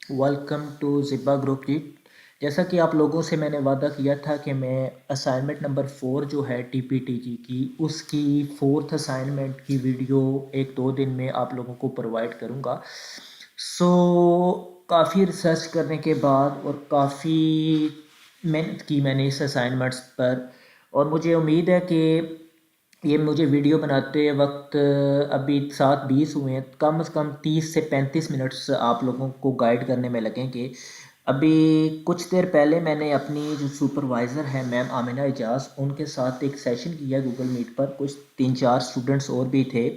Welcome to ज़िब्बा group जी। जैसा कि आप लोगों से मैंने वादा किया था कि मैं असाइनमेंट नंबर 4 जो है टीपीटीजी की उसकी फोर्थ असाइनमेंट की वीडियो एक दो दिन में आप लोगों को प्रोवाइड करूंगा। सो काफ़ी रिसर्च करने के बाद और काफ़ी मेहनत की मैंने इस असाइनमेंट्स पर, और मुझे उम्मीद है कि ये मुझे वीडियो बनाते वक्त अभी 7:20 हुए हैं, कम से कम 30 से 35 मिनट्स आप लोगों को गाइड करने में लगेंगे। अभी कुछ देर पहले मैंने अपनी जो सुपरवाइज़र है मैम आमिना एजाज, उनके साथ एक सेशन किया गूगल मीट पर। कुछ 3-4 स्टूडेंट्स और भी थे,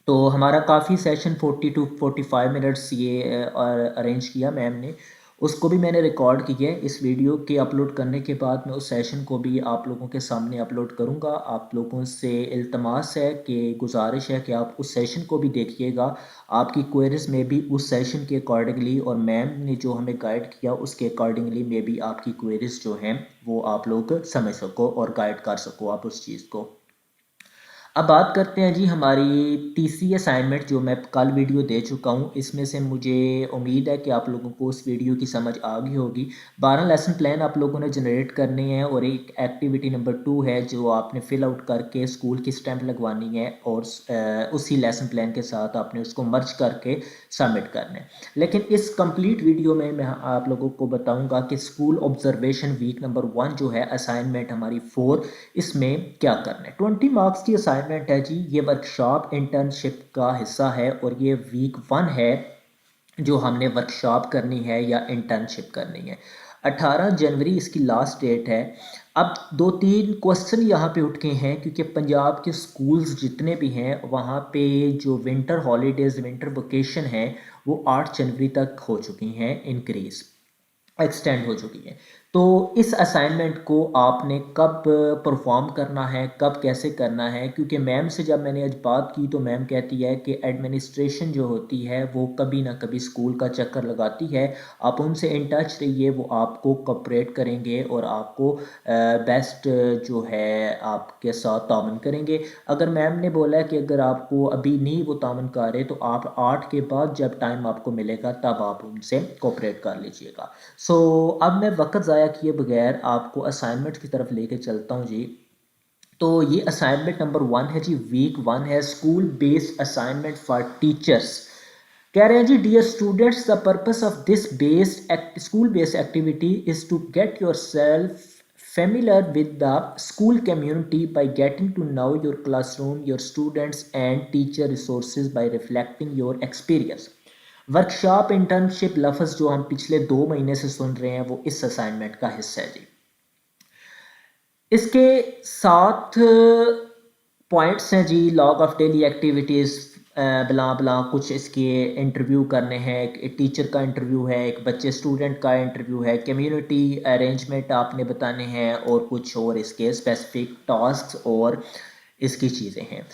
तो हमारा काफ़ी सेशन 40 टू 45 मिनट्स ये अरेंज किया मैम ने। उसको भी मैंने रिकॉर्ड किया है। इस वीडियो के अपलोड करने के बाद मैं उस सेशन को भी आप लोगों के सामने अपलोड करूंगा। आप लोगों से इल्तमास है कि गुजारिश है कि आप उस सेशन को भी देखिएगा। आपकी क्वेरीज में भी उस सेशन के अकॉर्डिंगली और मैम ने जो हमें गाइड किया उसके अकॉर्डिंगली में भी आपकी क्वेरीज जो हैं वो आप लोग समझ सको और गाइड कर सको आप उस चीज़ को। अब बात करते हैं जी हमारी तीसरी असाइनमेंट जो मैं कल वीडियो दे चुका हूँ। इसमें से मुझे उम्मीद है कि आप लोगों को उस वीडियो की समझ आ गई होगी। 12 लेसन प्लान आप लोगों ने जनरेट करने हैं और एक एक्टिविटी नंबर 2 है जो आपने फिल आउट करके स्कूल की स्टैंप लगवानी है और उसी लेसन प्लान के साथ आपने उसको मर्ज करके सबमिट करना है। लेकिन इस कंप्लीट वीडियो में मैं आप लोगों को बताऊंगा कि स्कूल ऑब्जर्वेशन वीक नंबर 1 जो है असाइनमेंट हमारी 4, इसमें क्या करना है। 20 मार्क्स की असाइनमेंट है जी। ये वर्कशॉप इंटर्नशिप का हिस्सा है और ये वीक 1 है जो हमने वर्कशॉप करनी है या इंटर्नशिप करनी है। 18 जनवरी इसकी लास्ट डेट है। अब दो तीन क्वेश्चन यहाँ पे उठ के हैं क्योंकि पंजाब के स्कूल्स जितने भी हैं वहाँ पे जो विंटर हॉलीडेज़ विंटर वेकेशन है वो 8 जनवरी तक हो चुकी हैं, इंक्रीज़ एक्सटेंड हो चुकी है। तो इस असाइनमेंट को आपने कब परफॉर्म करना है, कब कैसे करना है, क्योंकि मैम से जब मैंने आज बात की तो मैम कहती है कि एडमिनिस्ट्रेशन जो होती है वो कभी ना कभी स्कूल का चक्कर लगाती है। आप उनसे इन टच रहिए, वो आपको कोऑपरेट करेंगे और आपको बेस्ट जो है आपके साथ तामन करेंगे। अगर मैम ने बोला है कि अगर आपको अभी नहीं वो तामन कर रहे तो आप 8 के बाद जब टाइम आपको मिलेगा तब आप उनसे कोऑपरेट कर लीजिएगा। अब मैं वक्त ज़ाया किए बगैर आपको असाइनमेंट की तरफ लेके चलता हूँ जी। तो ये असाइनमेंट नंबर 1 है जी, वीक 1 है, school based assignment for teachers. कह रहे हैं जी, dear students, the purpose of this based school based activity is to get yourself familiar with the school community by getting to know your classroom, your students and teacher resources by reflecting your experience। Workshop internship लफ्ज़ जो हम पिछले 2 महीने से सुन रहे हैं वो इस असाइनमेंट का हिस्सा है जी। इसके 7 पॉइंट्स हैं जी। लॉग ऑफ डेली एक्टिविटीज़ बला बला कुछ इसके इंटरव्यू करने हैं। एक टीचर का इंटरव्यू है, एक बच्चे स्टूडेंट का इंटरव्यू है, कम्युनिटी अरेंजमेंट आपने बताने हैं और कुछ और इसके स्पेसिफिक टास्क और इसकी चीज़ें हैं।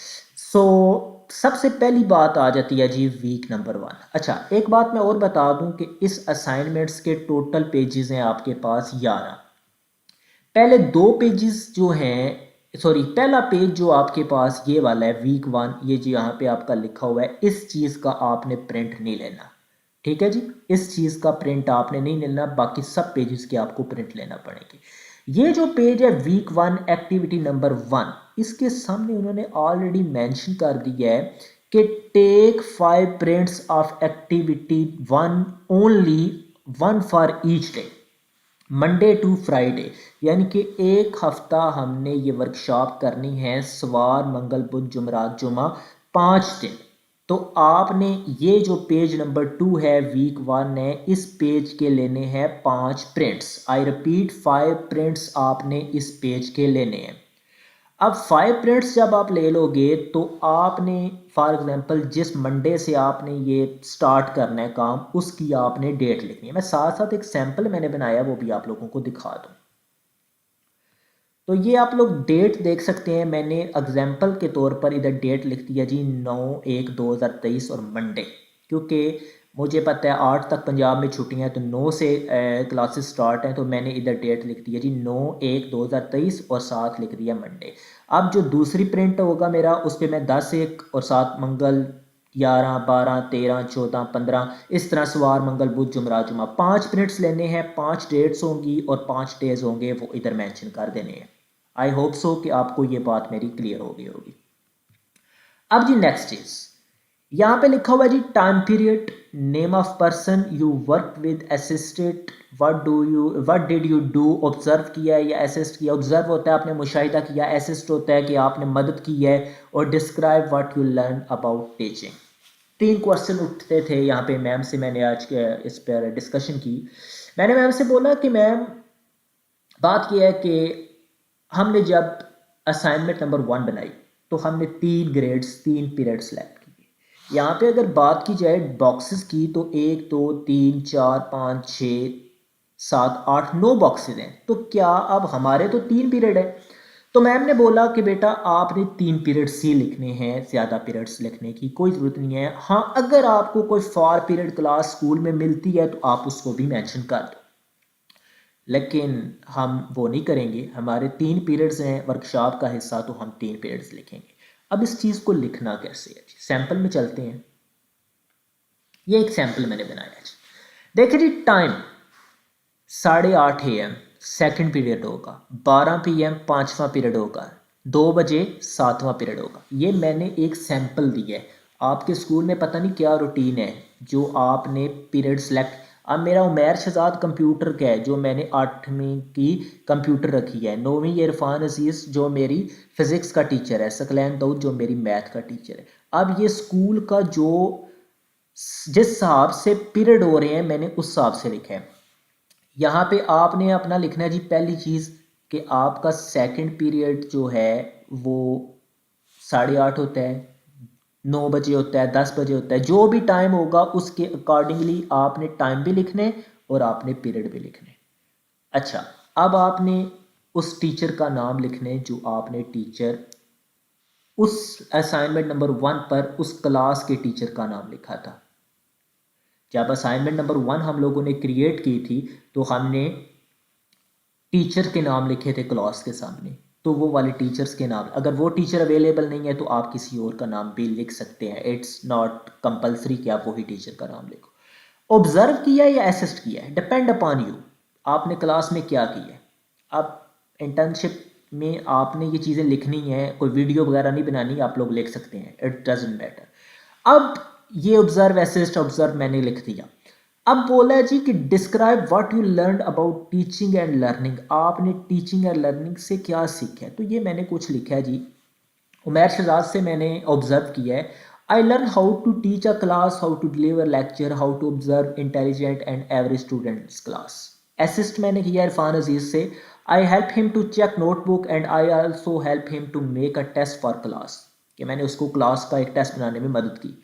सबसे पहली बात आ जाती है जी वीक नंबर 1। अच्छा, एक बात मैं और बता दूं कि इस असाइनमेंट्स के टोटल पेजेस हैं आपके पास 11। पहले 2 पेजेस जो हैं, सॉरी, पहला पेज जो आपके पास ये वाला है वीक 1, ये जी यहाँ पे आपका लिखा हुआ है, इस चीज़ का आपने प्रिंट नहीं लेना। ठीक है जी, इस चीज़ का प्रिंट आपने नहीं लेना, बाकी सब पेजेस के आपको प्रिंट लेना पड़ेंगे। ये जो पेज है वीक 1 एक्टिविटी नंबर 1, इसके सामने उन्होंने ऑलरेडी मेंशन कर दिया है कि take 5 prints of activity 1 only, 1 for each day, Monday to Friday. यानी कि एक हफ्ता हमने ये वर्कशॉप करनी है, सवार मंगल बुध जुमरात जुमा, 5 दिन। तो आपने ये जो पेज नंबर 2 है वीक 1 है, इस पेज के लेने हैं 5 प्रिंट्स। आई रिपीट, 5 प्रिंट्स आपने इस पेज के लेने हैं। अब 5 प्रिंट्स जब आप ले लोगे तो आपने फॉर एग्जांपल जिस मंडे से आपने ये स्टार्ट करना है काम, उसकी आपने डेट लिखनी है। मैं साथ साथ एक सैंपल मैंने बनाया वो भी आप लोगों को दिखा दूं। तो ये आप लोग डेट देख सकते हैं, मैंने एग्जाम्पल के तौर पर इधर डेट लिख दिया जी 9/1/2023 और मंडे, क्योंकि मुझे पता है 8 तक पंजाब में छुट्टियां हैं तो 9 से क्लासेस स्टार्ट हैं, तो मैंने इधर डेट लिख दिया जी 9/1/2023 और साथ लिख दिया मंडे। अब जो दूसरी प्रिंट होगा मेरा, उस पर मैं 10/1 और 7 मंगल 11, 12, 13, 14, 15 इस तरह सवार मंगल बुध जुमरात जुमा 5 पीरियड्स लेने हैं, 5 डेट्स होंगी और 5 डेज होंगे, वो इधर मेंशन कर देने हैं। आई होप सो कि आपको ये बात मेरी क्लियर हो गई होगी। अब जी नेक्स्ट चीज यहाँ पे लिखा हुआ है जी time period, name of person you work with, assisted, what did you do, observe किया है या असिस्ट किया। ऑब्जर्व होता है आपने मुशाहिदा किया, असिस्ट होता है कि आपने मदद की है, और describe what you learn about teaching. 3 question उठते थे यहाँ पे मैम से, मैंने आज इस पर डिस्कशन की। मैंने मैम से बोला कि मैम बात किया है कि हमने जब असाइनमेंट नंबर 1 बनाई तो हमने 3 ग्रेड्स 3 पीरियड्स सेलेक्ट किए। यहाँ पे अगर बात की जाए बॉक्सेस की तो 1 2 3 4 5 6 7 8 9 बॉक्सेस हैं। तो क्या अब हमारे तो 3 पीरियड है, तो मैम ने बोला कि बेटा आपने 3 पीरियड्स ही लिखने हैं, ज़्यादा पीरियड्स लिखने की कोई ज़रूरत नहीं है। हाँ, अगर आपको कोई 4 पीरियड क्लास स्कूल में मिलती है तो आप उसको भी मेंशन कर दो, लेकिन हम वो नहीं करेंगे। हमारे 3 पीरियड्स हैं वर्कशॉप का हिस्सा, तो हम 3 पीरियड्स लिखेंगे। अब इस चीज़ को लिखना कैसे है जी, सैंपल में चलते हैं। ये एक सैंपल मैंने बनाया जी। देखिए जी, टाइम 8:30 AM सेकंड पीरियड होगा, 12 PM 5वां पीरियड होगा, 2 बजे 7वां पीरियड होगा। ये मैंने एक सैंपल दिया है। आपके स्कूल में पता नहीं क्या रूटीन है जो आपने पीरियड सेलेक्ट। अब मेरा उमैर शहजाद कंप्यूटर का है, जो मैंने 8वीं की कंप्यूटर रखी है। 9वीं ये इरफान अजीज़ जो मेरी फिज़िक्स का टीचर है, सकलैन दाऊद जो मेरी मैथ का टीचर है। अब ये स्कूल का जो जिस हिसाब से पीरियड हो रहे हैं मैंने उस हिसाब से लिखा है। यहाँ पे आपने अपना लिखना है जी, पहली चीज़ कि आपका सेकंड पीरियड जो है वो 8:30 होता है, 9 बजे होता है, 10 बजे होता है। जो भी टाइम होगा उसके अकॉर्डिंगली आपने टाइम भी लिखने और आपने पीरियड भी लिखने। अच्छा, अब आपने उस टीचर का नाम लिखने जो आपने टीचर उस असाइनमेंट नंबर 1 पर उस क्लास के टीचर का नाम लिखा था। जब असाइनमेंट नंबर 1 हम लोगों ने क्रिएट की थी तो हमने टीचर के नाम लिखे थे क्लास के सामने, तो वो वाले टीचर्स के नाम, अगर वो टीचर अवेलेबल नहीं है तो आप किसी और का नाम भी लिख सकते हैं। इट्स नॉट कंपलसरी कि आप वही टीचर का नाम लिखो। ऑब्जर्व किया या असिस्ट किया है, डिपेंड अपॉन यू, आपने क्लास में क्या किया है। अब इंटर्नशिप में आपने ये चीज़ें लिखनी है, कोई वीडियो वगैरह नहीं बनानी, आप लोग लिख सकते हैं, इट डजेंट मैटर। अब ये ऑब्जर्व असिस्ट ऑब्जर्व मैंने लिख दिया। अब बोला है जी कि describe what you learn about teaching and learning, आपने टीचिंग एंड लर्निंग से क्या सीखा है। तो ये मैंने कुछ लिखा है जी, उमैर शहजाद से मैंने ऑब्जर्व किया है। I learn how to teach a class, how to deliver lecture, how to observe intelligent and average students class. Assist मैंने किया इरफान अजीज से, I help him to check notebook and I also help him to make a test for class, कि मैंने उसको class का एक test बनाने में मदद की।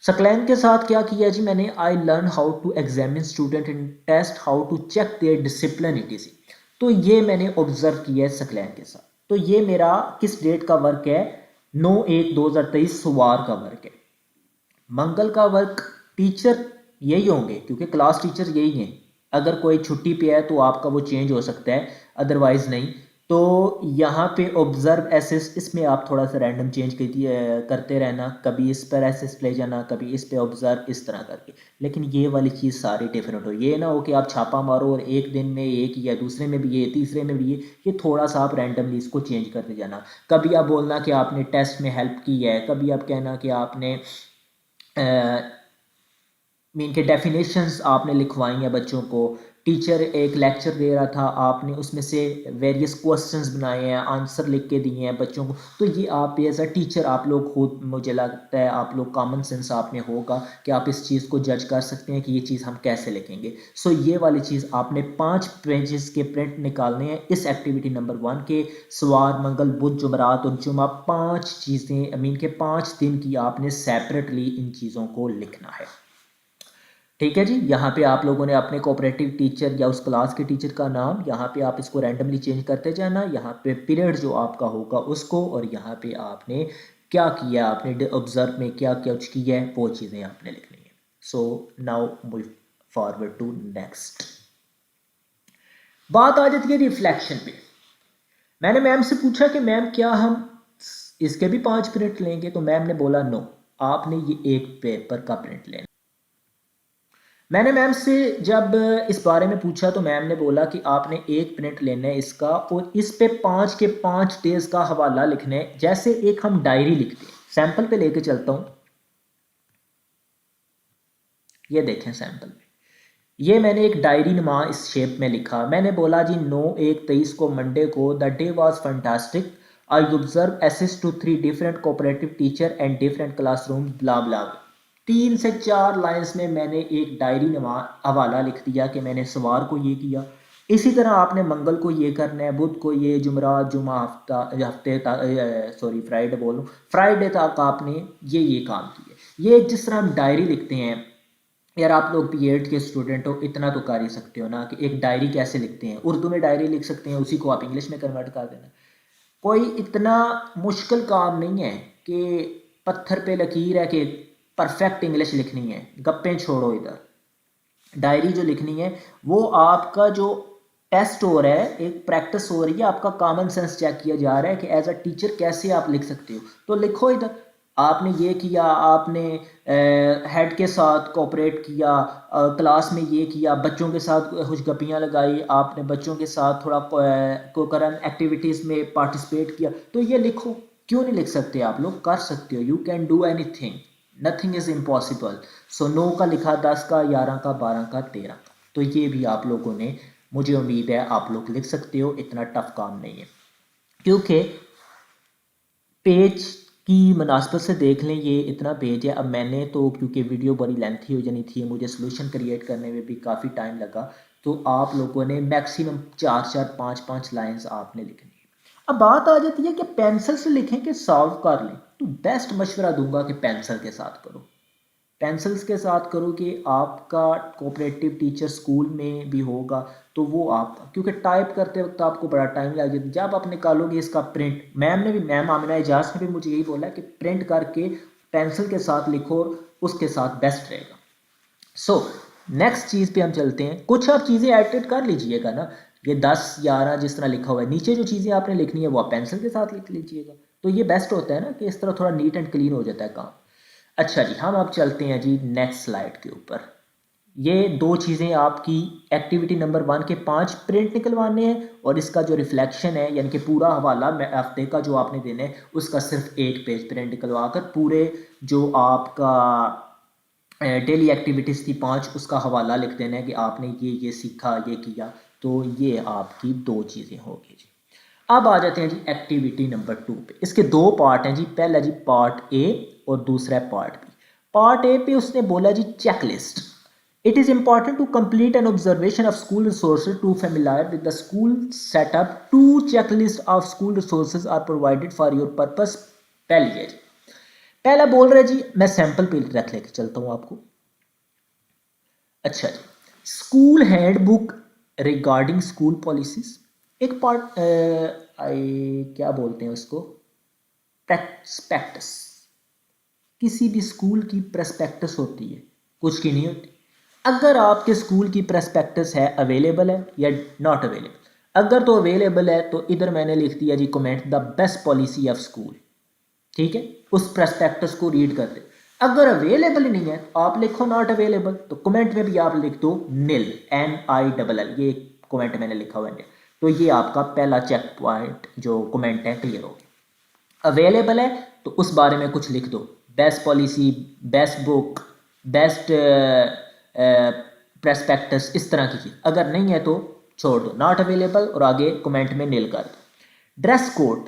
सकलैन के साथ क्या किया जी मैंने, I learn how to examine student in test, how to check their discipline etc. तो ये मैंने ऑब्जर्व किया है सकलैन के साथ। तो ये मेरा किस डेट का वर्क है, 9/1/2023 सोमवार का वर्क है। मंगल का वर्क टीचर यही होंगे क्योंकि क्लास टीचर यही हैं। अगर कोई छुट्टी पे है तो आपका वो चेंज हो सकता है, अदरवाइज नहीं। तो यहाँ पे ऑब्जर्व असिस्ट, इसमें आप थोड़ा सा रैंडम चेंज करते रहना, कभी इस पर असिस्ट ले जाना, कभी इस पे ऑब्जर्व, इस तरह करके। लेकिन ये वाली चीज़ सारी डिफरेंट हो, ये ना हो कि आप छापा मारो और एक दिन में एक या दूसरे में भी ये, तीसरे में भी ये थोड़ा सा आप रैंडमली इसको चेंज करते जाना। कभी आप बोलना कि आपने टेस्ट में हेल्प की है, कभी आप कहना कि आपने मीन के डेफिनेशंस आपने लिखवाई हैं बच्चों को। टीचर एक लेक्चर दे रहा था, आपने उसमें से वेरियस क्वेश्चंस बनाए हैं, आंसर लिख के दिए हैं बच्चों को। तो ये आप एज अ टीचर आप लोग खुद, मुझे लगता है आप लोग कॉमन सेंस आप में होगा कि आप इस चीज़ को जज कर सकते हैं कि ये चीज़ हम कैसे लिखेंगे। सो ये वाली चीज़ आपने 5 पेजेस के प्रिंट निकालने हैं इस एक्टिविटी नंबर 1 के। सवार मंगल बुध जुमरात और जुमा 5 चीज़ें, मीन के 5 दिन की आपने सेपरेटली इन चीज़ों को लिखना है। ठीक है जी, यहाँ पे आप लोगों ने अपने कोऑपरेटिव टीचर या उस क्लास के टीचर का नाम, यहाँ पे आप इसको रैंडमली चेंज करते जाना, यहाँ पे पीरियड जो आपका होगा उसको, और यहाँ पे आपने क्या किया, आपने ऑब्जर्व में क्या क्या किया है वो चीज़ें आपने लिखनी है। So now move forward to next. बात आ जाती है रिफ्लेक्शन पे। मैंने मैम से पूछा कि मैम क्या हम इसके भी 5 मिनट लेंगे, तो मैम ने बोला नो, आपने ये एक पेपर का प्रिंट लेना। मैंने मैम से जब इस बारे में पूछा तो मैम ने बोला कि आपने एक प्रिंट लेना है इसका, और इस पे 5 के 5 डेज का हवाला लिखना है, जैसे एक हम डायरी लिखते हैं। सैंपल पे लेके चलता हूँ, ये देखें सैंपल में, ये मैंने एक डायरी नुमा इस शेप में लिखा। मैंने बोला जी 9/1/23 को मंडे को the day was fantastic, I observe assist to 3 different cooperative teacher and different classroom blah blah. 3 से 4 लाइंस में मैंने एक डायरी नुमा हवाला लिख दिया कि मैंने सवार को ये किया, इसी तरह आपने मंगल को ये करना है, बुध को ये, जुमरात जुमा फ्राइडे बोलूँ, फ्राइडे तक आपने ये काम किए। ये जिस तरह हम डायरी लिखते हैं, यार आप लोग बीएड के स्टूडेंट हो, इतना तो कर ही सकते हो ना कि एक डायरी कैसे लिखते हैं। उर्दू में डायरी लिख सकते हैं, उसी को आप इंग्लिश में कन्वर्ट कर देना। कोई इतना मुश्किल काम नहीं है कि पत्थर पे लकीर है कि परफेक्ट इंग्लिश लिखनी है। गप्पे छोड़ो, इधर डायरी जो लिखनी है वो आपका जो टेस्ट हो रहा है, एक प्रैक्टिस हो रही है, आपका कॉमन सेंस चेक किया जा रहा है कि एज अ टीचर कैसे आप लिख सकते हो। तो लिखो इधर, आपने ये किया, आपने हेड के साथ कोऑपरेट किया, क्लास में ये किया, बच्चों के साथ कुछ गप्पियाँ लगाई, आपने बच्चों के साथ थोड़ा को-करंट एक्टिविटीज़ में पार्टिसिपेट किया, तो ये लिखो। क्यों नहीं लिख सकते? आप लोग कर सकते हो, you can do anything, nothing is impossible. So 9 का लिखा, 10 का, 11 का, 12 का, 13 का, तो ये भी आप लोगों ने, मुझे उम्मीद है आप लोग लिख सकते हो, इतना टफ काम नहीं है। क्योंकि पेज की मुनासबत से देख लें, ये इतना पेज है। अब मैंने तो, क्योंकि वीडियो बड़ी लेंथी हो जानी थी, मुझे सोल्यूशन क्रिएट करने में भी काफ़ी टाइम लगा, तो आप लोगों ने मैक्सिमम 4-4, 5-5 लाइंस आपने लिखनी है। अब बात आ जाती है कि पेंसिल से लिखें कि सॉल्व कर लें, तो बेस्ट मशवरा दूंगा कि पेंसिल के साथ करो। पेंसिल्स के साथ करो कि आपका कोऑपरेटिव टीचर स्कूल में भी होगा, तो वो आप, क्योंकि टाइप करते वक्त आपको बड़ा टाइम लग जाता है। जब आप निकालोगे इसका प्रिंट, मैम आमिना एजाज ने भी मुझे यही बोला कि प्रिंट करके पेंसिल के साथ लिखो, उसके साथ बेस्ट रहेगा। सो नेक्स्ट चीज़ पे हम चलते हैं। कुछ आप चीज़ें एडिट कर लीजिएगा ना, ये 10-11 जिस तरह लिखा हुआ है, नीचे जो चीज़ें आपने लिखनी है वो आप पेंसिल के साथ लिख लीजिएगा, तो ये बेस्ट होता है ना कि इस तरह थोड़ा नीट एंड क्लीन हो जाता है काम। अच्छा जी, हम अब चलते हैं जी नेक्स्ट स्लाइड के ऊपर। ये 2 चीज़ें आपकी एक्टिविटी नंबर 1 के 5 प्रिंट निकलवाने हैं, और इसका जो रिफ्लेक्शन है यानी कि पूरा हवाला हफ्ते का जो आपने देना है, उसका सिर्फ 1 पेज प्रिंट निकलवा कर पूरे जो आपका डेली एक्टिविटीज़ थी 5, उसका हवाला लिख देना है कि आपने ये सीखा, ये किया। तो ये आपकी 2 चीज़ें होगी जी। अब आ जाते हैं जी एक्टिविटी नंबर 2 पे। इसके 2 पार्ट हैं जी, पहला जी पार्ट ए और दूसरा है पार्ट बी। पार्ट ए पे उसने बोला जी checklist, it is important to complete an observation of school resources to familiar with the school setup, 2 checklist of school resources are provided for your purpose. पहली है जी, पहला बोल रहा है जी, मैं सैंपल पे रख लेके चलता हूँ आपको। अच्छा जी, school handbook regarding school policies, एक पार्ट आई क्या बोलते हैं उसको, प्रेस्पेक्टस। किसी भी स्कूल की प्रेस्पेक्टस होती है, कुछ की नहीं होती। अगर आपके स्कूल की प्रेस्पेक्टस है, अवेलेबल है या नॉट अवेलेबल, अगर तो अवेलेबल है तो इधर मैंने लिख दिया जी comment the best policy of school, ठीक है, उस प्रेस्पेक्टस को रीड कर दे। अगर अवेलेबल नहीं है तो आप लिखो नॉट अवेलेबल, तो कमेंट में भी आप लिख दो नील, NILL, ये कमेंट मैंने लिखा हुआ है। तो ये आपका पहला चेक पॉइंट जो कमेंट है क्लियर हो गया। अवेलेबल है तो उस बारे में कुछ लिख दो, best policy, best book, best prospectus, इस तरह की चीज़। अगर नहीं है तो छोड़ दो, नॉट अवेलेबल, और आगे कमेंट में नील कर दो। ड्रेस कोड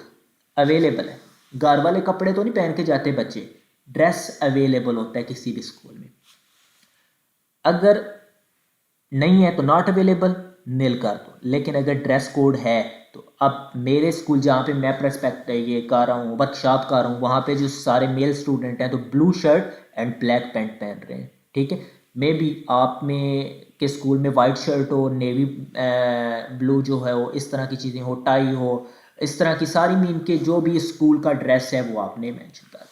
अवेलेबल है, घर वाले कपड़े तो नहीं पहन के जाते बच्चे, ड्रेस अवेलेबल होता है किसी भी स्कूल में। अगर नहीं है तो नॉट अवेलेबल, नील कर दो। लेकिन अगर ड्रेस कोड है तो अब मेरे स्कूल जहाँ पे मैं प्रेस्पेक्ट ये कर रहा हूँ, वर्कशॉप कर रहा हूँ, वहाँ पे जो सारे मेल स्टूडेंट हैं तो blue shirt and black pant पहन रहे हैं, ठीक है। मे बी आप में के स्कूल में वाइट शर्ट हो, नेवी ब्लू जो है वो, इस तरह की चीज़ें हो, टाई हो, इस तरह की सारी मीन के जो भी स्कूल का ड्रेस है वो आपने मेंशन कर।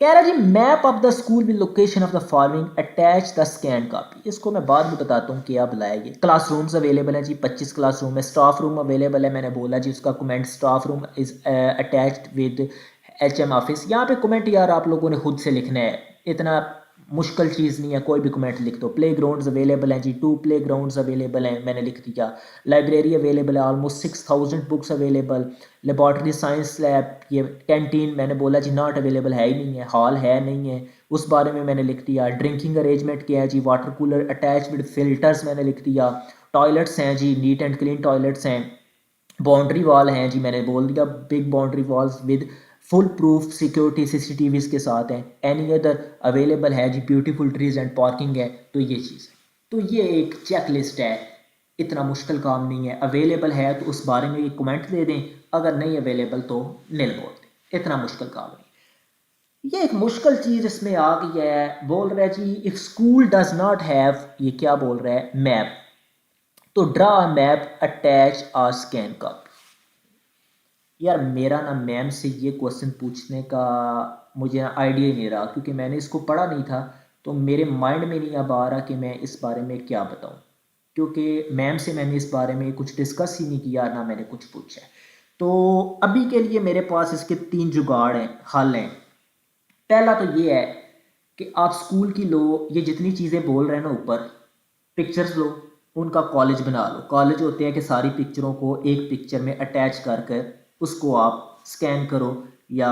कह रहा जी map of the school with location of the following, attach the scan copy. इसको मैं बाद में बताता हूँ क्या बुलाएगी। क्लासरूम्स अवेलेबल है जी, 25 क्लासरूम है। स्टाफ रूम अवेलेबल है, मैंने बोला जी उसका comment, staff room is attached with HM office. यहाँ पे कमेंट यार आप लोगों ने खुद से लिखना है, इतना मुश्किल चीज़ नहीं है, कोई भी कमेंट लिख दो। प्ले ग्राउंड्स अवेलेबल हैं जी, 2 प्ले ग्राउंड्स अवेलेबल हैं, मैंने लिख दिया। लाइब्रेरी अवेलेबल है, almost 6000 books available. Laboratory science lab, ये कैंटीन मैंने बोला जी नॉट अवेलेबल है ही नहीं है, हॉल है नहीं है, उस बारे में मैंने लिख दिया। ड्रिंकिंग अरेंजमेंट क्या है जी, water cooler attach with filters मैंने लिख दिया। टॉयलेट्स हैं जी, नीट एंड क्लीन टॉयलेट्स हैं। बाउंड्री वॉल हैं जी, मैंने बोल दिया big boundary walls with full proof security CCTVs के साथ हैं। एनी अदर अवेलेबल है जी, ब्यूटीफुल ट्रीज एंड पार्किंग है। तो ये चीज़ है, तो ये एक चेक लिस्ट है, इतना मुश्किल काम नहीं है। अवेलेबल है तो उस बारे में एक कमेंट दे दें, अगर नहीं अवेलेबल तो नील बोल दें, इतना मुश्किल काम नहीं। ये एक मुश्किल चीज़ इसमें आ गई है, बोल रहा है जी if school does not have, ये क्या बोल रहा है, मैप, तो draw map attach a scan copy. यार मेरा ना मैम से ये क्वेश्चन पूछने का मुझे आइडिया ही नहीं रहा, क्योंकि मैंने इसको पढ़ा नहीं था, तो मेरे माइंड में नहीं अब आ रहा कि मैं इस बारे में क्या बताऊं, क्योंकि मैम से मैंने इस बारे में कुछ डिस्कस ही नहीं किया, ना मैंने कुछ पूछा है। तो अभी के लिए मेरे पास इसके 3 जुगाड़ हैं, हल हैं। पहला तो ये है कि आप स्कूल की लो, ये जितनी चीज़ें बोल रहे हैं ना ऊपर, पिक्चर्स लो, उनका कॉलेज बना लो। कॉलेज होते हैं कि सारी पिक्चरों को एक पिक्चर में अटैच कर कर उसको आप स्कैन करो या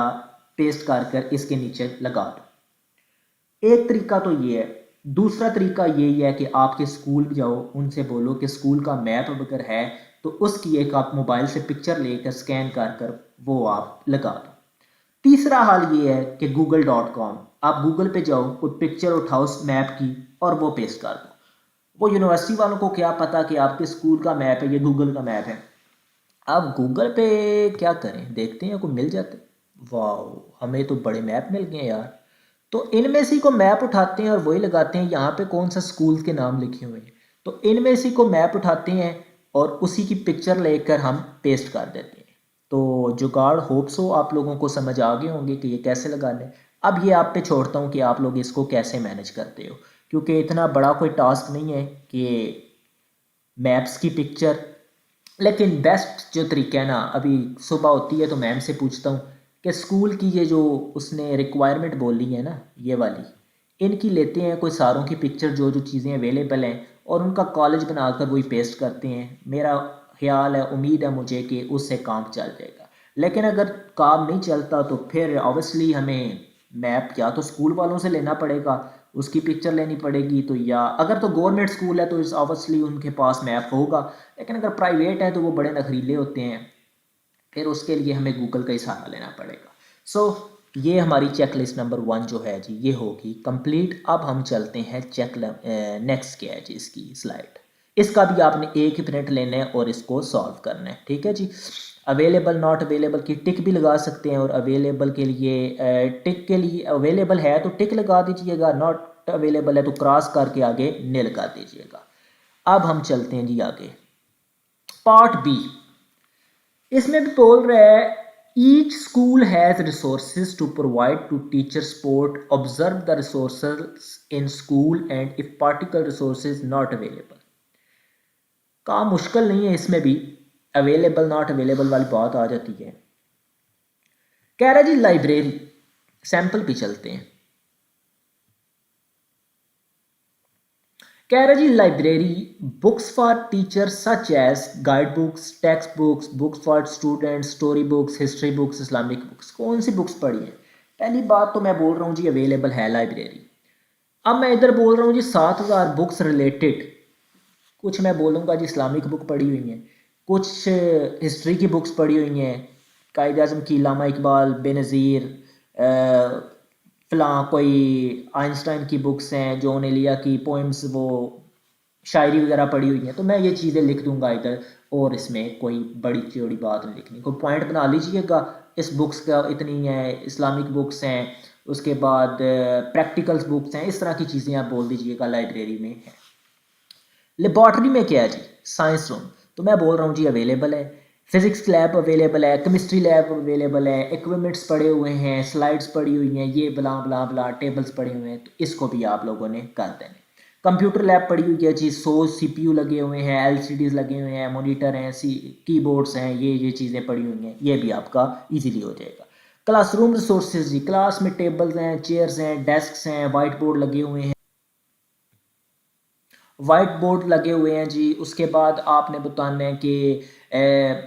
पेस्ट कर कर इसके नीचे लगा दो। एक तरीका तो ये है। दूसरा तरीका यही है कि आपके स्कूल जाओ, उनसे बोलो कि स्कूल का मैप अगर है तो उसकी एक आप मोबाइल से पिक्चर लेकर स्कैन कर कर वो आप लगा दो। तीसरा हाल ये है कि google.com, आप गूगल पे जाओ, कोई पिक्चर उठाओ उस मैप की और वो पेस्ट कर दो। वो यूनिवर्सिटी वालों को क्या पता कि आपके स्कूल का मैप है, ये गूगल का मैप है। आप गूगल पे क्या करें, देखते हैं कोई मिल जाते, वाह हमें तो बड़े मैप मिल गए यार। तो इनमें से को मैप उठाते हैं और वही लगाते हैं, यहाँ पे कौन सा स्कूल के नाम लिखे हुए हैं, तो इनमें से को मैप उठाते हैं और उसी की पिक्चर लेकर हम पेस्ट कर देते हैं। तो जुगाड़ होप सो आप लोगों को समझ आ गए होंगे कि ये कैसे लगाने। अब ये आप पे छोड़ता हूँ कि आप लोग इसको कैसे मैनेज करते हो, क्योंकि इतना बड़ा कोई टास्क नहीं है कि मैप्स की पिक्चर। लेकिन बेस्ट जो तरीका है ना, अभी सुबह होती है तो मैम से पूछता हूँ कि स्कूल की ये जो उसने रिक्वायरमेंट बोली है ना, ये वाली, इनकी लेते हैं कोई सारों की पिक्चर जो जो चीज़ें अवेलेबल हैं और उनका कॉलेज बनाकर वही पेस्ट करते हैं। मेरा ख्याल है, उम्मीद है मुझे कि उससे काम चल जाएगा। लेकिन अगर काम नहीं चलता तो फिर ऑब्वियसली हमें मैप या तो स्कूल वालों से लेना पड़ेगा, उसकी पिक्चर लेनी पड़ेगी, तो या अगर तो गवर्नमेंट स्कूल है तो इस ऑब्वियसली उनके पास मैप होगा। लेकिन अगर प्राइवेट है तो वो बड़े नखरीले होते हैं, फिर उसके लिए हमें गूगल का ही सहारा लेना पड़ेगा। सो ये हमारी चेक लिस्ट नंबर 1 जो है जी ये होगी कंप्लीट। अब हम चलते हैं चेक नेक्स्ट क्या है जी, इसकी स्लाइड। इसका भी आपने एक ही प्रिंट लेना है और इसको सॉल्व करना है, ठीक है जी। अवेलेबल नॉट अवेलेबल की टिक भी लगा सकते हैं, और अवेलेबल के लिए टिक के लिए अवेलेबल है तो टिक लगा दीजिएगा, नॉट अवेलेबल है तो क्रॉस करके आगे नील लगा दीजिएगा। अब हम चलते हैं जी आगे, पार्ट बी। इसमें भी बोल रहा है each school has resources to provide to teacher support, observe the resources in school and if particular resources not available. काम मुश्किल नहीं है, इसमें भी अवेलेबल नॉट अवेलेबल वाली बात आ जाती है। कह रहा जी लाइब्रेरी, सैंपल पे चलते हैं। कह रहा जी library books for teacher such as guide books, text books, books for students, story books, history books, Islamic books. कौन सी बुक्स पढ़ी है? पहली बात तो मैं बोल रहा हूँ जी अवेलेबल है लाइब्रेरी। अब मैं इधर बोल रहा हूँ जी 7000 बुक्स रिलेटेड, कुछ मैं बोलूँगा जी इस्लामिक बुक पढ़ी हुई हैं, कुछ हिस्ट्री की बुक्स पढ़ी हुई हैं, कायद आज़म की, इल्लामा इकबाल, बेनज़ीर, फ़लाँ कोई आइंस्टाइन की बुक्स हैं, जॉन एलिया की पोइम्स, वो शायरी वगैरह पढ़ी हुई हैं। तो मैं ये चीज़ें लिख दूंगा इधर, और इसमें कोई बड़ी चौड़ी बात नहीं लिखनी, कोई पॉइंट बना लीजिएगा इस बुक्स का इतनी है, इस्लामिक बुक्स हैं, उसके बाद प्रैक्टिकल्स बुक्स हैं, इस तरह की चीज़ें आप बोल दीजिएगा लाइब्रेरी में है। लेबॉर्ट्री में क्या है जी? साइंस रूम, तो मैं बोल रहा हूँ जी अवेलेबल है। फिजिक्स लैब अवेलेबल है, केमिस्ट्री लैब अवेलेबल है, इक्विपमेंट्स पड़े हुए हैं, स्लाइड्स पड़ी हुई हैं, ये बला बला बला टेबल्स पड़े हुए हैं, तो इसको भी आप लोगों ने कर देना। कंप्यूटर लैब पड़ी हुई है जी, 100 CPU लगे हुए हैं, LCDs लगे हुए हैं, मॉनिटर हैं, कीबोर्ड्स हैं, ये चीज़ें पड़ी हुई हैं, ये भी आपका इजीली हो जाएगा। क्लासरूम रिसोर्सेज जी, क्लास में टेबल्स हैं, चेयर्स हैं, डेस्क्स हैं, वाइट बोर्ड लगे हुए हैं, वाइट बोर्ड लगे हुए हैं जी। उसके बाद आपने बताना है कि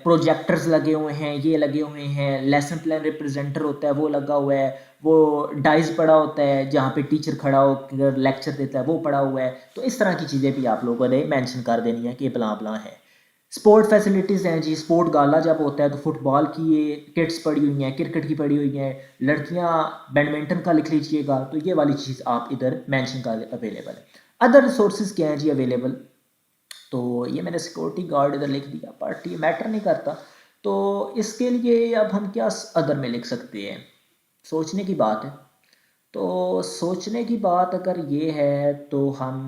प्रोजेक्टर्स लगे हुए हैं, ये लगे हुए हैं, लेसन प्लान रिप्रेजेंटर होता है वो लगा हुआ है, वो डाइस पड़ा होता है जहाँ पे टीचर खड़ा हो लेक्चर देता है वो पड़ा हुआ है। तो इस तरह की चीज़ें भी आप लोगों ने मेंशन कर देनी है कि बला बला है। स्पोर्ट फैसिलिटीज़ हैं जी, स्पोर्ट गाला जब होता है तो फुटबॉल की ये किट्स पड़ी हुई हैं, क्रिकेट की पड़ी हुई हैं, लड़कियां बैडमिंटन का लिख लीजिएगा, तो ये वाली चीज़ आप इधर मेंशन कर अवेलेबल है। अदर रिसोर्सेज क्या हैं जी अवेलेबल, तो ये मैंने सिक्योरिटी गार्ड इधर लिख दिया बट ये मैटर नहीं करता। तो इसके लिए अब हम क्या अदर में लिख सकते हैं, सोचने की बात है। तो सोचने की बात अगर ये है तो हम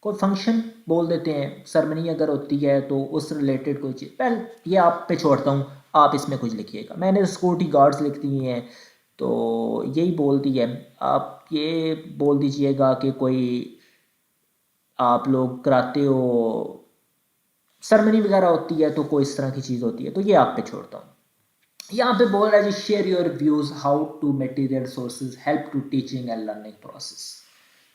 कोई फंक्शन बोल देते हैं, सरमनी अगर होती है तो उस रिलेटेड कोई चीज़। पहले ये आप पे छोड़ता हूँ, आप इसमें कुछ लिखिएगा। मैंने सिक्योरिटी गार्ड्स लिख दिए हैं तो यही बोल दी है। आप ये बोल दीजिएगा कि कोई आप लोग कराते हो, सरमनी वगैरह होती है तो कोई इस तरह की चीज़ होती है, तो ये आप पे छोड़ता हूँ। यहाँ पे बोल रहा है जी share your views how to material sources help to teaching and learning process.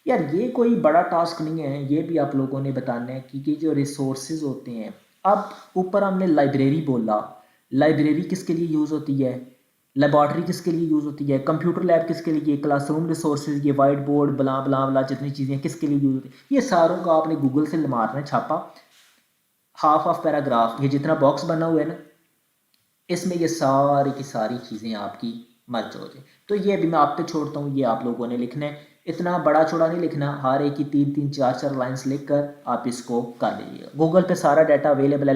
यार ये कोई बड़ा टास्क नहीं है, ये भी आप लोगों ने बताना है कि जो रिसोर्सेज होते हैं। अब ऊपर हमने लाइब्रेरी बोला, लाइब्रेरी किसके लिए यूज़ होती है, लेबॉर्ट्री किसके लिए यूज़ होती है, कंप्यूटर लैब किसके लिए, क्लासरूम रिसोर्सेज, ये वाइट बोर्ड बला बला बला जितनी चीज़ें किसके लिए यूज़ होती है, ये सारों का आपने गूगल से मारना है छापा, हाफ ऑफ पैराग्राफ, ये जितना बॉक्स बना हुआ है ना इसमें ये सारी की सारी चीज़ें आपकी मर्ज हो जाए। तो ये भी मैं आप पे छोड़ता हूँ, ये आप लोगों ने लिखना है, इतना बड़ा चौड़ा नहीं लिखना, हर एक की 3-3 4-4 लाइंस लिखकर आप इसको कर लीजिएगा। गूगल पे सारा डाटा अवेलेबल है,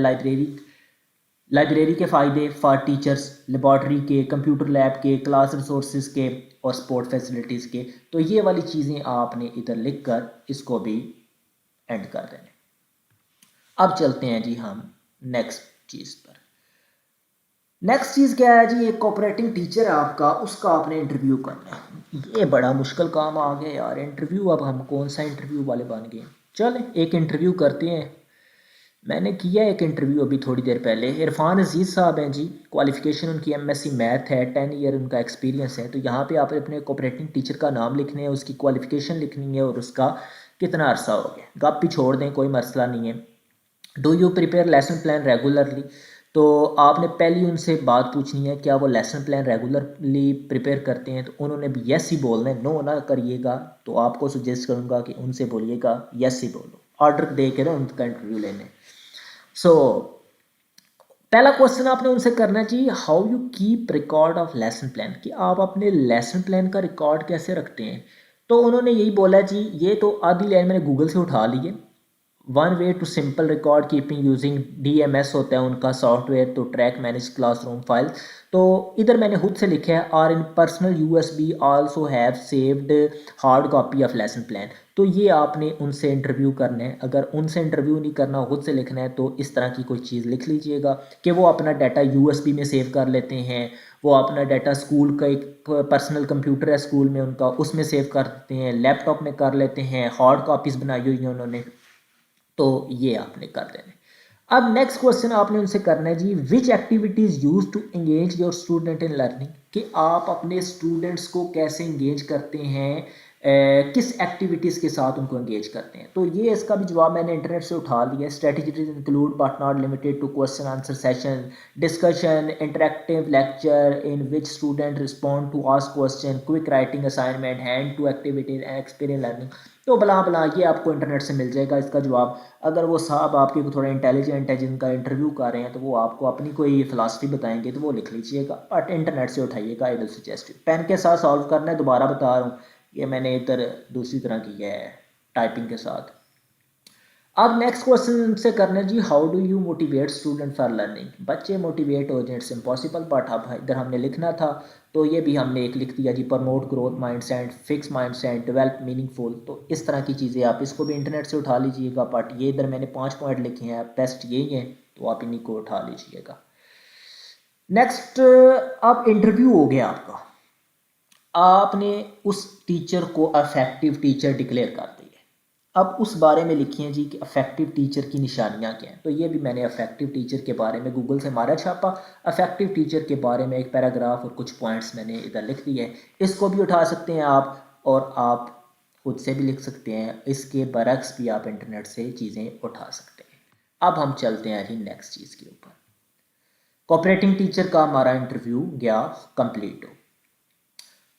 लाइब्रेरी के फ़ायदे फॉर टीचर्स, लेबॉर्ट्री के, कंप्यूटर लैब के, क्लास रिसोर्सेज के और स्पोर्ट फैसिलिटीज़ के। तो ये वाली चीज़ें आपने इधर लिख कर इसको भी एंड कर देने। अब चलते हैं जी हम नेक्स्ट चीज़ पर। नेक्स्ट चीज़ क्या है जी, एक कोऑपरेटिंग टीचर है आपका, उसका आपने इंटरव्यू करना है। ये बड़ा मुश्किल काम आ गया यार इंटरव्यू। अब हम कौन सा इंटरव्यू वाले बन गए, चल एक इंटरव्यू करते हैं। मैंने किया एक इंटरव्यू अभी थोड़ी देर पहले। इरफान अजीज़ साहब हैं जी, क्वालिफ़िकेशन उनकी एमएससी मैथ है, 10 ईयर उनका एक्सपीरियंस है। तो यहाँ पे आप अपने कोऑपरेटिंग टीचर का नाम लिखने है, उसकी क्वालिफ़िकेशन लिखनी है और उसका कितना अरसा हो गया। गप भी छोड़ दें, कोई मसला नहीं है। Do you prepare lesson plan regularly, तो आपने पहली उनसे बात पूछनी है क्या वो लेसन प्लान रेगुलरली प्रिपेयर करते हैं। तो उन्होंने भी यस ही बोलना है, नो ना करिएगा। तो आपको सजेस्ट करूँगा कि उनसे बोलिएगा यस ही बोलो, ऑर्डर दे के ना उनका इंटरव्यू लेने। सो पहला क्वेश्चन आपने उनसे करना चाहिए how you keep record of lesson plan, कि आप अपने लेसन प्लान का रिकॉर्ड कैसे रखते हैं। तो उन्होंने यही बोला जी, ये तो आधी लाइन मैंने गूगल से उठा ली है। One way to simple record keeping using DMS होता है उनका सॉफ्टवेयर, तो ट्रैक मैनेज क्लासरूम फाइल। तो इधर मैंने खुद से लिखा है or in personal USB also have saved hard copy of lesson plan. तो ये आपने उनसे इंटरव्यू करना है। अगर उनसे इंटरव्यू नहीं करना, खुद से लिखना है, तो इस तरह की कोई चीज़ लिख लीजिएगा कि वो अपना डाटा USB में सेव कर लेते हैं, वो अपना डाटा स्कूल का एक पर्सनल कंप्यूटर है स्कूल में उनका, उसमें सेव कर देते हैं, लैपटॉप में कर लेते हैं, हार्ड कॉपीज़ बनाई हुई हैं उन्होंने। तो ये आपने कर देना। अब नेक्स्ट क्वेश्चन आपने उनसे करना है जी, which activities use to engage your student in learning, कि आप अपने स्टूडेंट्स को कैसे एंगेज करते हैं, किस एक्टिविटीज़ के साथ उनको एंगेज करते हैं। तो ये इसका भी जवाब मैंने इंटरनेट से उठा लिया। Strategies include but not limited to question answer session, discussion, interactive lecture in which student respond to ask question, quick writing assignment, hand to activities and experience learning. तो बला बला ये आपको इंटरनेट से मिल जाएगा इसका जवाब। अगर वो साहब आपके को थोड़ा इंटेलिजेंट है जिनका इंटरव्यू कर रहे हैं तो वो आपको अपनी कोई फ़िलासफ़ी बताएंगे तो वो लिख लीजिएगा, बट इंटरनेट से उठाइएगा। आई विल सजेस्ट पेन के साथ सॉल्व करना है, दोबारा बता रहा हूँ, ये मैंने इधर दूसरी तरह की है टाइपिंग के साथ। अब नेक्स्ट क्वेश्चन से करना जी, how do you motivate student for learning, बच्चे मोटिवेट हो जाए, इट्स इम्पॉसिबल, बट अब इधर हमने लिखना था तो ये भी हमने एक लिख दिया जी, promote growth mindset, fix mindset, develop meaningful. तो इस तरह की चीज़ें आप इसको भी इंटरनेट से उठा लीजिएगा, बट ये इधर मैंने 5 पॉइंट लिखे हैं, बेस्ट यही है, तो आप इन्हीं को उठा लीजिएगा। नेक्स्ट, अब इंटरव्यू हो गया आपका, आपने उस टीचर को अफेक्टिव टीचर डिक्लेयर कर दिया। अब उस बारे में लिखिए जी कि अफेक्टिव टीचर की निशानियाँ क्या हैं। तो ये भी मैंने अफेक्टिव टीचर के बारे में गूगल से मारा छापा, अफेक्टिव टीचर के बारे में एक पैराग्राफ और कुछ पॉइंट्स मैंने इधर लिख दिए हैं। इसको भी उठा सकते हैं आप, और आप खुद से भी लिख सकते हैं, इसके बरक्स भी आप इंटरनेट से चीज़ें उठा सकते हैं। अब हम चलते हैं जी नेक्स्ट चीज़ के ऊपर। कोऑपरेटिंग टीचर का हमारा इंटरव्यू गया कंप्लीट हो।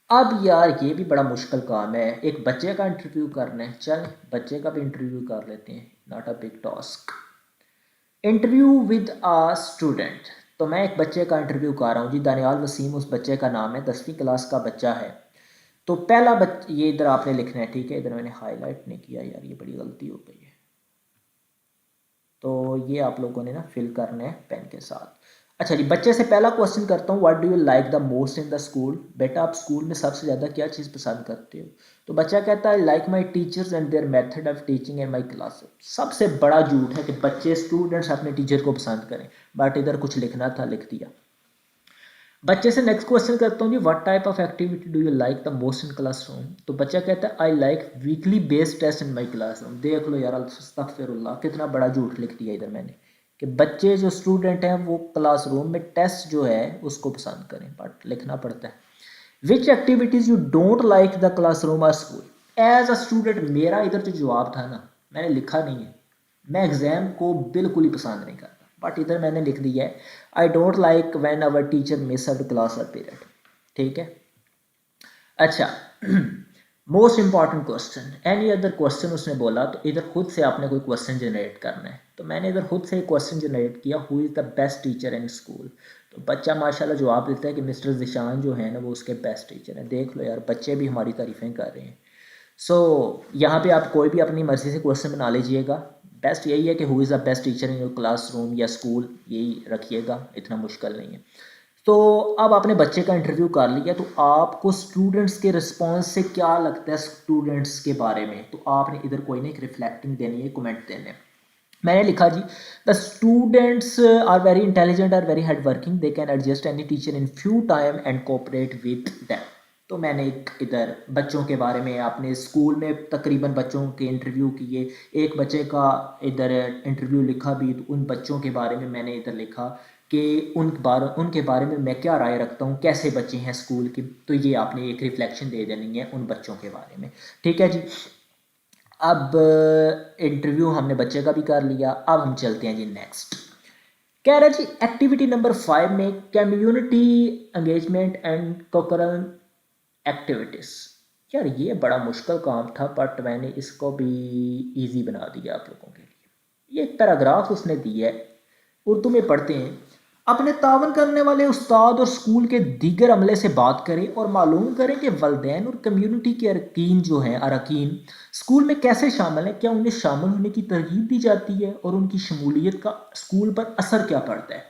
अब यार ये भी बड़ा मुश्किल काम है, एक बच्चे का इंटरव्यू करना है। चल बच्चे का भी इंटरव्यू कर लेते हैं, not a big task. Interview with a student. तो मैं एक बच्चे का इंटरव्यू कर रहा हूँ जी, दानियाल वसीम उस बच्चे का नाम है, 10वीं क्लास का बच्चा है। तो पहला ये इधर आपने लिखना है, ठीक है। इधर मैंने हाईलाइट नहीं किया यार, ये बड़ी गलती हो गई है। तो ये आप लोगों ने ना फिल करना है पेन के साथ। अच्छा जी, बच्चे से पहला क्वेश्चन करता हूँ, what do you like the most in the school. बेटा आप स्कूल में सबसे ज़्यादा क्या चीज़ पसंद करते हो। तो बच्चा कहता है like my teachers and their method of teaching and my class. सबसे बड़ा झूठ है कि बच्चे स्टूडेंट्स अपने टीचर को पसंद करें, बट इधर कुछ लिखना था, लिख दिया। बच्चे से नेक्स्ट क्वेश्चन करता हूँ जी, what type of activity do you like the most in classroom. तो बच्चा कहता है I like weekly based test in my classroom. देख लो यार, अस्तगफिरुल्लाह, कितना बड़ा झूठ लिख दिया इधर मैंने कि बच्चे जो स्टूडेंट हैं वो क्लासरूम में टेस्ट जो है उसको पसंद करें, बट लिखना पड़ता है। Which activities you don't like the classroom और स्कूल। एज अ स्टूडेंट मेरा इधर जो जवाब था ना, मैंने लिखा नहीं है, मैं एग्ज़ाम को बिल्कुल ही पसंद नहीं करता, बट इधर मैंने लिख दिया है I don't like when our teacher miss out class और पीरियड। ठीक है। अच्छा, most important question, any other question उसने बोला, तो इधर खुद से आपने कोई क्वेश्चन जनरेट करना है। तो मैंने इधर खुद से एक क्वेश्चन जनरेट किया, who is the best teacher in school. तो बच्चा माशाल्लाह जवाब देता है कि मिस्टर जिशान जो है ना वो उसके बेस्ट टीचर हैं। देख लो यार, बच्चे भी हमारी तारीफ़ें कर रहे हैं। यहाँ पे आप कोई भी अपनी मर्ज़ी से क्वेश्चन बना लीजिएगा। बेस्ट यही है कि who is the best teacher in your classroom या स्कूल, यही रखिएगा, इतना मुश्किल नहीं है। तो अब आपने बच्चे का इंटरव्यू कर लिया, तो आपको स्टूडेंट्स के रिस्पांस से क्या लगता है स्टूडेंट्स के बारे में, तो आपने इधर कोई ना एक रिफ्लेक्टिंग देनी है, कमेंट देने हैं। मैंने लिखा जी, the students are very intelligent, are very hard working, they can adjust any teacher in few time and cooperate with them. तो मैंने एक इधर बच्चों के बारे में, आपने स्कूल में तकरीबन बच्चों के इंटरव्यू किए, एक बच्चे का इधर इंटरव्यू लिखा भी, तो उन बच्चों के बारे में मैंने इधर लिखा कि उनके बारे में मैं क्या राय रखता हूँ, कैसे बच्चे हैं स्कूल के। तो ये आपने एक रिफ्लेक्शन दे देनी है उन बच्चों के बारे में। ठीक है जी। अब इंटरव्यू हमने बच्चे का भी कर लिया, अब हम चलते हैं जी नेक्स्ट। कह रहा जी एक्टिविटी नंबर 5 में कम्युनिटी एंगेजमेंट एंड कोकरल एक्टिविटीज़। यार ये बड़ा मुश्किल काम था, बट मैंने इसको भी इजी बना दिया आप लोगों के लिए। ये एक पैराग्राफ उसने दिया है, उर्दू में पढ़ते हैं। अपने तावन करने वाले उस्ताद और स्कूल के दीगर अमले से बात करें और मालूम करें कि वलदैन और कम्युनिटी के अरकीन जो हैं, अरकीन स्कूल में कैसे शामिल हैं, क्या उन्हें शामिल होने की तरगीब दी जाती है और उनकी शमूलियत का स्कूल पर असर क्या पड़ता है।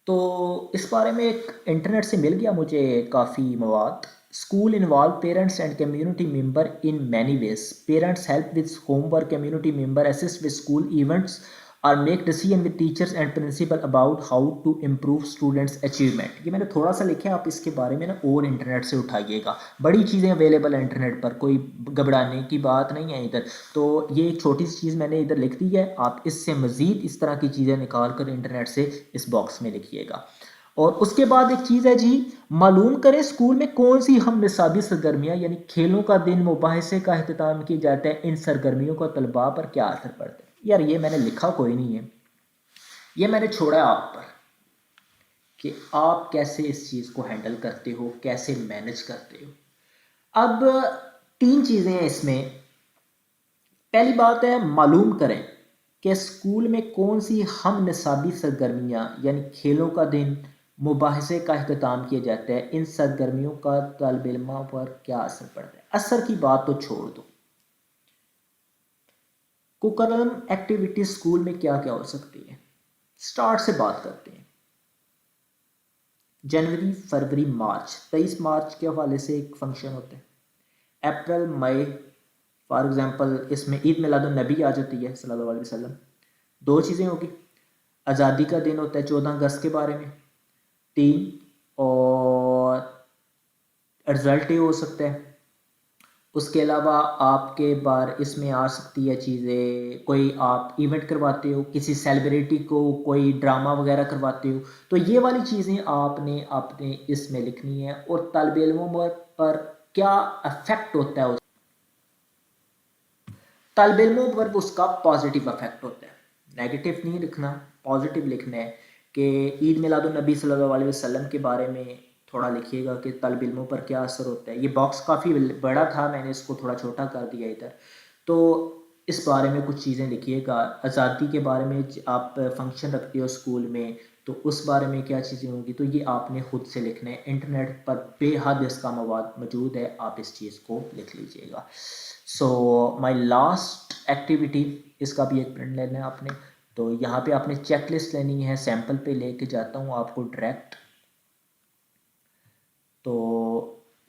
तो इस बारे में एक इंटरनेट से मिल गया मुझे काफ़ी मवाद। School involve parents and community member in many ways. Parents help with homework, community member assist with school events और make decision with teachers and principal about how to improve students achievement. ये मैंने थोड़ा सा लिखा है, आप इसके बारे में ना और इंटरनेट से उठाइएगा, बड़ी चीज़ें अवेलेबल है इंटरनेट पर, कोई घबराने की बात नहीं है इधर। तो ये एक छोटी सी चीज़ मैंने इधर लिख दी है, आप इससे मज़ीद इस तरह की चीज़ें निकाल कर इंटरनेट से इस बॉक्स में लिखिएगा। और उसके बाद एक चीज़ है जी, मालूम करें स्कूल में कौन सी हम निसाबी सरगर्मियाँ यानी खेलों का दिन, मुबाहिसे का अहतमाम किया जाता है, इन सरगर्मियों का तलबा पर क्या असर पड़ता है। यार ये मैंने लिखा कोई नहीं है, ये मैंने छोड़ा आप पर कि आप कैसे इस चीज़ को हैंडल करते हो, कैसे मैनेज करते हो। अब 3 चीज़ें हैं इसमें। पहली बात है, मालूम करें कि स्कूल में कौन सी हम निसाबी सरगर्मियाँ यानी खेलों का दिन, मुबाहिसे का अहतमाम किया जाता है, इन सरगर्मियों का तालिब इल्मां पर क्या असर पड़ता है। असर की बात तो छोड़ दो, कुकरम एक्टिविटी स्कूल में क्या क्या हो सकती है, स्टार्ट से बात करते हैं। जनवरी, फरवरी, मार्च, 23 मार्च के हवाले से एक फंक्शन होता है। अप्रैल, मई, फॉर एग्जांपल इसमें ईद मिलादुन नबी आ जाती है सल्लल्लाहु अलैहि वसल्लम। 2 चीज़ें होगी, आज़ादी का दिन होता है 14 अगस्त के बारे में, 3, और रिजल्ट डे हो सकता है, उसके अलावा आपके बार इसमें आ सकती है चीज़ें, कोई आप इवेंट करवाते हो, किसी सेलिब्रिटी को कोई ड्रामा वगैरह करवाते हो, तो ये वाली चीज़ें आपने अपने इसमें लिखनी है। और तालिब इल्मों पर क्या अफेक्ट होता है, तालिब इल्मों पर उसका पॉजिटिव इफेक्ट होता है। नेगेटिव नहीं लिखना, पॉजिटिव लिखना है कि ईद मिलादुन नबी सल्लल्लाहु अलैहि वसल्लम के बारे में थोड़ा लिखिएगा कि तालिब इल्मों पर क्या असर होता है। ये बॉक्स काफ़ी बड़ा था, मैंने इसको थोड़ा छोटा कर दिया इधर। तो इस बारे में कुछ चीज़ें लिखिएगा। आज़ादी के बारे में आप फंक्शन रखते हो स्कूल में, तो उस बारे में क्या चीज़ें होंगी, तो ये आपने खुद से लिखना है। इंटरनेट पर बेहद इसका मवाद मौजूद है, आप इस चीज़ को लिख लीजिएगा। सो माई लास्ट एक्टिविटी, इसका भी एक प्रिंट लेना है आपने। तो यहाँ पे आपने चेक लिस्ट लेनी है, सैम्पल पे लेके जाता हूँ आपको डायरेक्ट। तो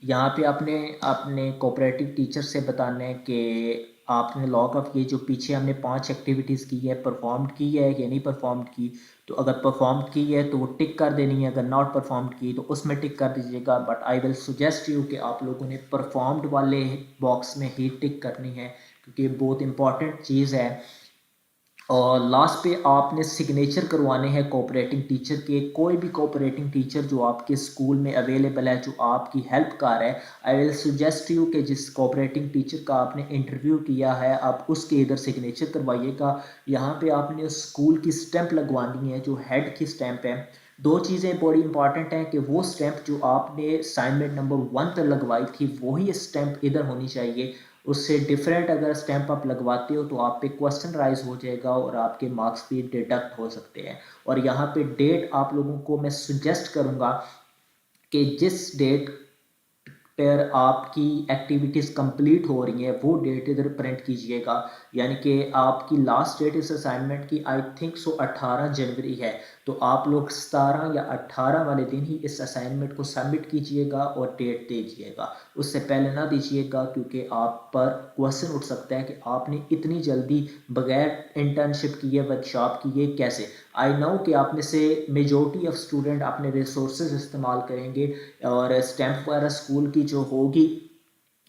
यहाँ पे आपने अपने कोऑपरेटिव टीचर से बताना है कि आपने लॉग ऑफ, ये जो पीछे हमने 5 एक्टिविटीज़ की है, परफॉर्म्ड की है या नहीं परफॉर्म्ड की। तो अगर परफॉर्म्ड की है तो वो टिक कर देनी है, अगर नॉट परफॉर्म्ड की तो उसमें टिक कर दीजिएगा। But I will suggest you कि आप लोगों ने परफॉर्म्ड वाले बॉक्स में ही टिक करनी है, क्योंकि बहुत इंपॉर्टेंट चीज़ है। और लास्ट पे आपने सिग्नेचर करवाने हैं कोऑपरेटिंग टीचर के। कोई भी कोऑपरेटिंग टीचर जो आपके स्कूल में अवेलेबल है, जो आपकी हेल्प कर रहा है, आई विल सुजेस्ट यू कि जिस कोऑपरेटिंग टीचर का आपने इंटरव्यू किया है, आप उसके इधर सिग्नेचर करवाइएगा। यहाँ पे आपने स्कूल की स्टैंप लगवानी है, जो हेड की स्टैंप है। दो चीज़ें बड़ी इंपॉर्टेंट हैं कि वो स्टैंप जो आपने असाइनमेंट नंबर 1 पर लगवाई थी, वही स्टैंप इधर होनी चाहिए। उससे डिफरेंट अगर स्टैंप आप लगवाते हो तो आप पे क्वेश्चन राइज हो जाएगा और आपके मार्क्स भी डिडक्ट हो सकते हैं। और यहाँ पे डेट आप लोगों को मैं सुजेस्ट करूँगा कि जिस डेट पर आपकी एक्टिविटीज़ कंप्लीट हो रही हैं, वो डेट इधर प्रिंट कीजिएगा। यानी कि आपकी लास्ट डेट इस असाइनमेंट की आई थिंक सो 18 जनवरी है। तो आप लोग 17 या 18 वाले दिन ही इस असाइनमेंट को सबमिट कीजिएगा और डेट दीजिएगा। उससे पहले ना दीजिएगा, क्योंकि आप पर क्वेश्चन उठ सकता है कि आपने इतनी जल्दी बगैर इंटर्नशिप किए, वर्कशॉप किए कैसे। आई नो कि आप में से मेजॉरिटी ऑफ स्टूडेंट अपने रिसोर्सेज इस्तेमाल करेंगे और स्टैम्प वगैरह स्कूल की जो होगी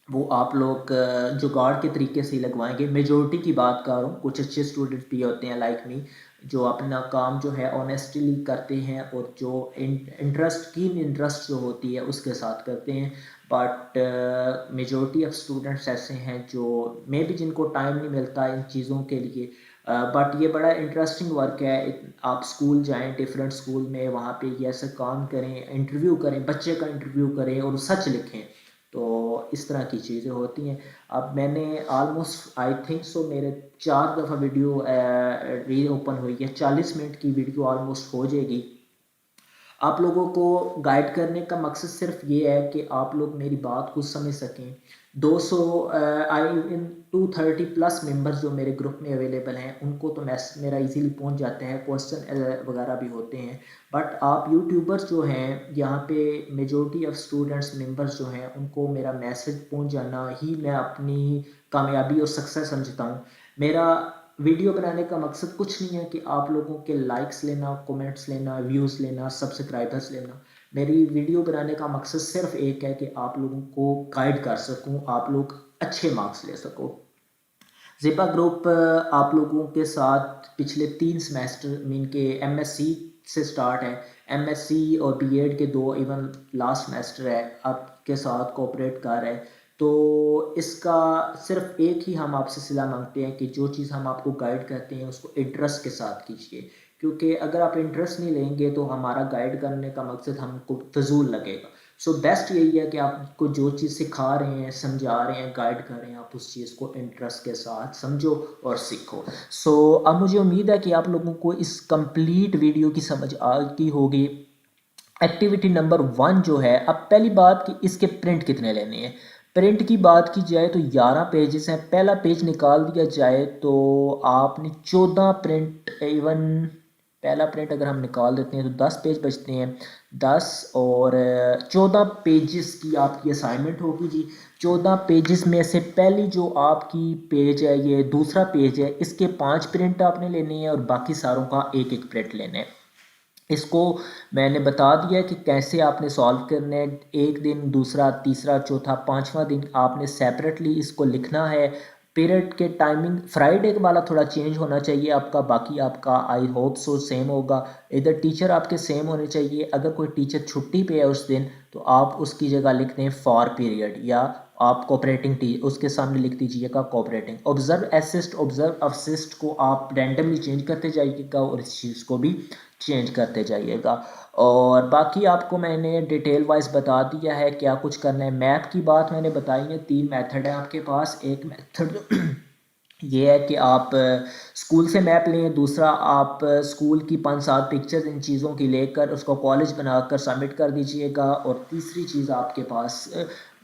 वो आप लोग जुगाड़ के तरीके से लगवाएंगे। मेजॉरिटी की बात कर रहा हूँ, कुछ अच्छे स्टूडेंट भी होते हैं लाइक मी, जो अपना काम जो है ऑनेस्टली करते हैं और जो इंटरेस्ट जो होती है उसके साथ करते हैं। बट मेजॉरिटी ऑफ स्टूडेंट्स ऐसे हैं जो मे भी जिनको टाइम नहीं मिलता इन चीज़ों के लिए। बट ये बड़ा इंटरेस्टिंग वर्क है। आप स्कूल जाएं, डिफरेंट स्कूल में, वहाँ पे ये ऐसा काम करें, इंटरव्यू करें, बच्चे का इंटरव्यू करें और सच लिखें। तो इस तरह की चीज़ें होती हैं। अब मैंने ऑलमोस्ट आई थिंक सो मेरे 4 दफ़ा वीडियो री ओपन हुई है, 40 मिनट की वीडियो ऑलमोस्ट हो जाएगी। आप लोगों को गाइड करने का मकसद सिर्फ ये है कि आप लोग मेरी बात को समझ सकें। 200 आई इन 230 प्लस मेंबर्स जो मेरे ग्रुप में अवेलेबल हैं, उनको तो मेरा इजीली पहुंच जाते हैं, क्वेश्चन वगैरह भी होते हैं। बट आप यूट्यूबर्स जो हैं, यहाँ पे मेजॉरिटी ऑफ स्टूडेंट्स मेंबर्स जो हैं, उनको मेरा मैसेज पहुंच जाना ही मैं अपनी कामयाबी और सक्सेस समझता हूँ। मेरा वीडियो बनाने का मकसद कुछ नहीं है कि आप लोगों के लाइक्स लेना, कमेंट्स लेना, व्यूज़ लेना, सब्सक्राइबर्स लेना। मेरी वीडियो बनाने का मकसद सिर्फ एक है कि आप लोगों को गाइड कर सकूं, आप लोग अच्छे मार्क्स ले सको। ज़िपा ग्रुप आप लोगों के साथ पिछले 3 सेमेस्टर मीन के एमएससी से स्टार्ट है, एमएससी और बीएड के 2 इवन लास्ट सेमेस्टर है, आपके साथ कोऑपरेट कर रहे हैं। तो इसका सिर्फ एक ही हम आपसे सिला मांगते हैं कि जो चीज़ हम आपको गाइड करते हैं उसको इंटरेस्ट के साथ कीजिए, क्योंकि अगर आप इंटरेस्ट नहीं लेंगे तो हमारा गाइड करने का मकसद हमको फजूल लगेगा। सो बेस्ट यही है कि आपको जो चीज़ सिखा रहे हैं, समझा रहे हैं, गाइड कर रहे हैं, आप उस चीज़ को इंटरेस्ट के साथ समझो और सीखो। सो अब मुझे उम्मीद है कि आप लोगों को इस कंप्लीट वीडियो की समझ आ गई होगी। एक्टिविटी नंबर 1 जो है, अब पहली बात कि इसके प्रिंट कितने लेने हैं। प्रिंट की बात की जाए तो 11 पेजेस हैं। पहला पेज निकाल दिया जाए तो आपने 14 प्रिंट, इवन पहला प्रिंट अगर हम निकाल देते हैं तो 10 पेज बचते हैं। 10 और 14 पेजेस की आपकी असाइनमेंट होगी जी। 14 पेजेस में से पहली जो आपकी पेज है, ये दूसरा पेज है, इसके 5 प्रिंट आपने लेने हैं और बाकी सारों का एक एक प्रिंट लेना है। इसको मैंने बता दिया कि कैसे आपने सॉल्व करना है। एक दिन, दूसरा, तीसरा, चौथा, पांचवा दिन आपने सेपरेटली इसको लिखना है। पीरियड के टाइमिंग फ्राइडे वाला थोड़ा चेंज होना चाहिए आपका, बाकी आपका आई होप सो सेम होगा। इधर टीचर आपके सेम होने चाहिए। अगर कोई टीचर छुट्टी पे है उस दिन तो आप उसकी जगह लिख दें फॉर पीरियड, या आप कोऑपरेटिंग टी उसके सामने लिख दीजिएगा कोऑपरेटिंग। ऑब्जर्व असिस्ट को आप रैंडमली चेंज करते जाइएगा और इस चीज़ को भी चेंज करते जाइएगा। और बाकी आपको मैंने डिटेल वाइज बता दिया है क्या कुछ करना है। मैप की बात मैंने बताई है, 3 मेथड है आपके पास। एक मेथड ये है कि आप स्कूल से मैप लें, दूसरा आप स्कूल की 5-7 पिक्चर्स इन चीज़ों की लेकर उसको कॉलेज बनाकर सबमिट कर दीजिएगा, और तीसरी चीज़ आपके पास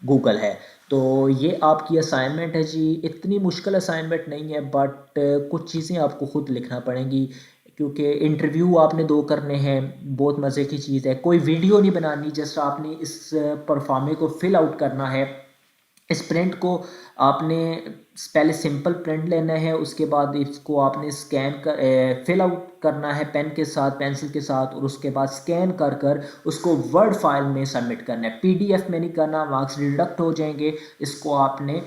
गूगल है। तो ये आपकी असाइनमेंट है जी। इतनी मुश्किल असाइनमेंट नहीं है, बट कुछ चीज़ें आपको ख़ुद लिखना पड़ेंगी, क्योंकि इंटरव्यू आपने 2 करने हैं। बहुत मज़े की चीज़ है, कोई वीडियो नहीं बनानी, जस्ट आपने इस परफॉर्मे को फिल आउट करना है। इस प्रिंट को आपने पहले सिंपल प्रिंट लेना है, उसके बाद इसको आपने स्कैन कर फिल आउट करना है पेन के साथ, पेंसिल के साथ, और उसके बाद स्कैन कर कर उसको वर्ड फाइल में सबमिट करना है। पीडीएफ में नहीं करना, मार्क्स डिडक्ट हो जाएंगे। इसको आपने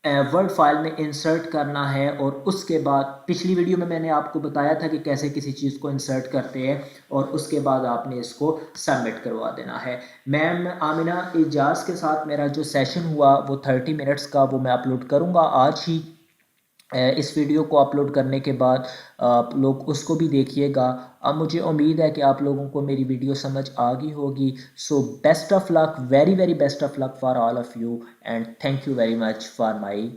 वर्ड फाइल में इंसर्ट करना है। और उसके बाद पिछली वीडियो में मैंने आपको बताया था कि कैसे किसी चीज़ को इंसर्ट करते हैं, और उसके बाद आपने इसको सबमिट करवा देना है। मैम आमिना इजाज़ के साथ मेरा जो सेशन हुआ वो 30 मिनट्स का, वो मैं अपलोड करूँगा आज ही। इस वीडियो को अपलोड करने के बाद आप लोग उसको भी देखिएगा। अब मुझे उम्मीद है कि आप लोगों को मेरी वीडियो समझ आ गई होगी। So best of luck, very very best of luck for all of you, and thank you very much for my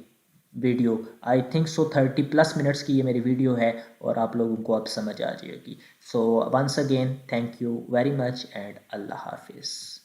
video. I think so 30+ minutes की ये मेरी वीडियो है, और आप लोगों को अब समझ आ जाएगी। So once again thank you very much and अल्लाह हाफिज़।